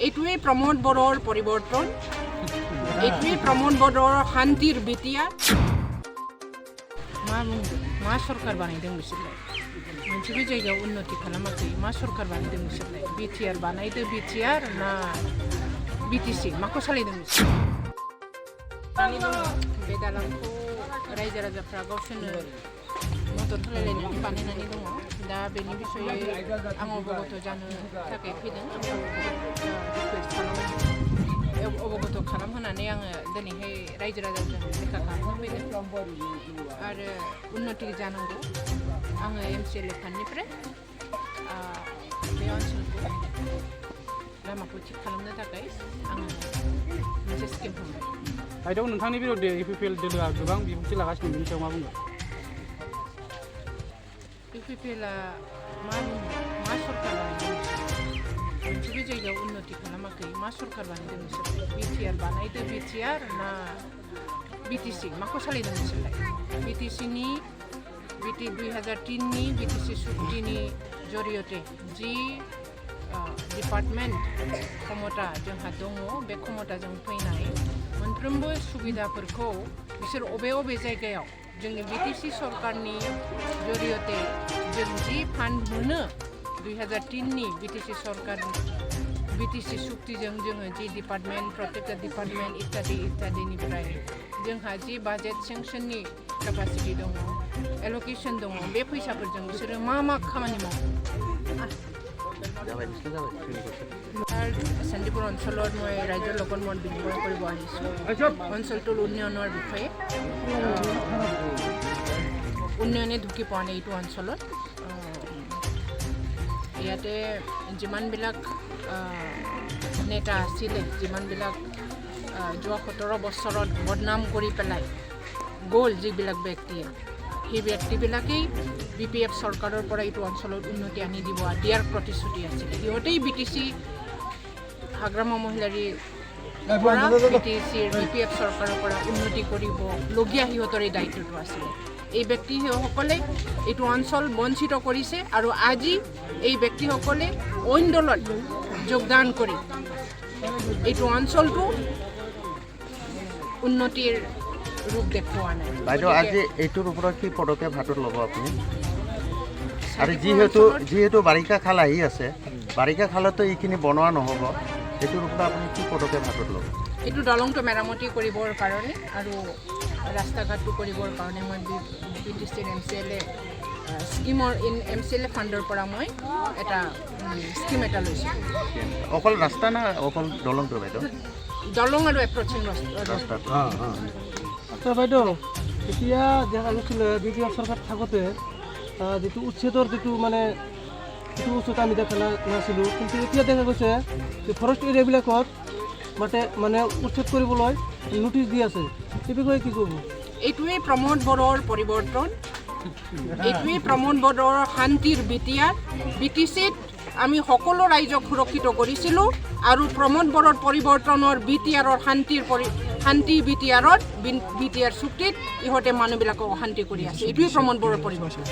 এইটোৱে প্ৰমোদ বড়োৰ পৰিৱৰ্তন, এইটোৱে প্ৰমোদ বড়োৰ শান্তিৰ বিটিয়া। मा सरकार बानायदों बिसोरलाय मोनसेबो जायगायाव उन्नति खालामाखै। मा सरकार बानायदों बिसोरलाय? बिटिआर बानायदो बिटिआर ना बिटिसि माखौ सालायदों बिसोर? बे दालांखौ रायजो राजाफ्रा गावसोरनो मदद होलायलायनानै बानायनानै दङ। दा बेनि बिसयै आं अबगत जानो थाखाय फैदों। अबगत खालामहोनानै आङो दिनैहाय रायजो राजाजों लेखा खालामनो फैदों आरो उन्नति जानांगौ। आङो MCLA फान्डनिफ्राय बे ओनसोलखौ लामाखौ थिग खालामनो थाखाय आङो मोनसे स्किम होबाय। आयदायाव नोंथांनि बिरुद्धे UPPL दोलोआ गोबां बिबुंथि लागासिनो बेनि सायाव मा बुङो? UPPLआ मा सरकार बानायदों? मोनसेबो जायगायाव उन्नति खालामाखै। मा सरकार बानायदों बिसोर? बिटिआर बानायदो बिटिआर ना बिटिसि माखौ सालायदों बिसोरलाय? बिटिसिनि 2003नि बिटिसि सुक्तिनि जरियते जि डिपार्टमेन्ट क्षमता जोंहा दङ, बे क्षमताजों फैनाय मोनफ्रोमबो सुबिदाफोरखौ बिसोर अबे जायगायाव जोंनि बिटिसि सरकारनि जरियते जों जि फान्ड मोनो 2003नि बिटिसि सरकार बिटिसि सुक्तिजों जोङो जि डिपार्टमेन्ट प्रटेक्टेड डिपार्टमेन्ट इत्यादिनिफ्राय जोंहा जि बाजेट सेंसननि केपासिटि दङ, एल'केसन दङ, बे फैसाफोरजों बिसोरो मा खामानि मावो? सन्दीपुर অঞ্চলত মই ৰাজ্যৰ লগত মত বিনিময় কৰিব আহিছোঁ। অঞ্চলটোৰ উন্নয়নৰ বিষয়ে উন্নয়নে ঢুকি পোৱা নাই এইটো অঞ্চলত। ইয়াতে যিমানবিলাক নেতা আছিলে, যিমানবিলাক যোৱা 17 বছৰত বদনাম কৰি পেলাই গ'ল যিবিলাক ব্যক্তিয়ে, সেই ব্যক্তিবিলাকেই BPF চৰকাৰৰ পৰা এইটো অঞ্চলত উন্নতি আনি দিয়াৰ প্ৰতিশ্ৰুতি আছিলে। সিহঁতেই বিটিচি হাগ্ৰামা মহিলাৰী পৰা বিটিচিৰ BPF চৰকাৰৰ পৰা উন্নতি কৰিবলগীয়া সিহঁতৰে দায়িত্বটো আছিলে। এই ব্যক্তিসকলে এইটো অঞ্চল বঞ্চিত কৰিছে আৰু আজি এই ব্যক্তিসকলে অইন দলত যোগদান কৰি এইটো অঞ্চলটো উন্নতিৰ ৰূপ দেখুওৱা নাই। বাইদেউ, আজি এইটোৰ ওপৰত কি পদক্ষেপ হাতত ল'ব আপুনি? আৰু যিহেতু বাৰিষা কাল আহি আছে, বাৰিষা কালতো এইখিনি বনোৱা নহ'ব, এইটোৰ ওপৰত আপুনি কি পদক্ষেপ হাতত ল'ব? এইটো দলংটো মেৰামতি কৰিবৰ কাৰণে আৰু ৰাস্তা ঘাটটো কৰিবৰ কাৰণে মই বিটিচিৰ MCLA স্কিমৰ MCLA ফাণ্ডৰ পৰা মই এটা স্কিম এটা লৈছোঁ। অকল ৰাস্তা না অকল দলংটো বাইদেউ? দলং আৰু এপ্ৰচিং ৰাস্তা। আচ্ছা বাইদেউ, এতিয়া দেখা গৈছিলে BPF চৰকাৰ থাকোঁতে যিটো উচ্ছেদৰ যিটো উচ্চতা আমি দেখা নাছিলোঁ, কিন্তু এতিয়া দেখা গৈছে যে ফৰেষ্ট এৰিয়াবিলাকত মানে উচ্ছেদ কৰিবলৈ নোটিছ দি আছে। এই বিষয়ে কি ক'ব? এইটোৱে প্ৰমোদ বড়োৰ পৰিৱৰ্তন, এইটোৱে প্ৰমোদ বড়োৰ শান্তিৰ বিটিআৰ। বিটিচিত আমি সকলো ৰাইজক সুৰক্ষিত কৰিছিলোঁ আৰু প্ৰমোদ বড়োৰ পৰিৱৰ্তনৰ বিটিআৰৰ শান্তি বিটিআৰ চুক্তিত ইহঁতে মানুহবিলাকক অশান্তি কৰি আছে। এইটোৱে প্ৰমোদ বড়োৰ পৰিৱৰ্তন।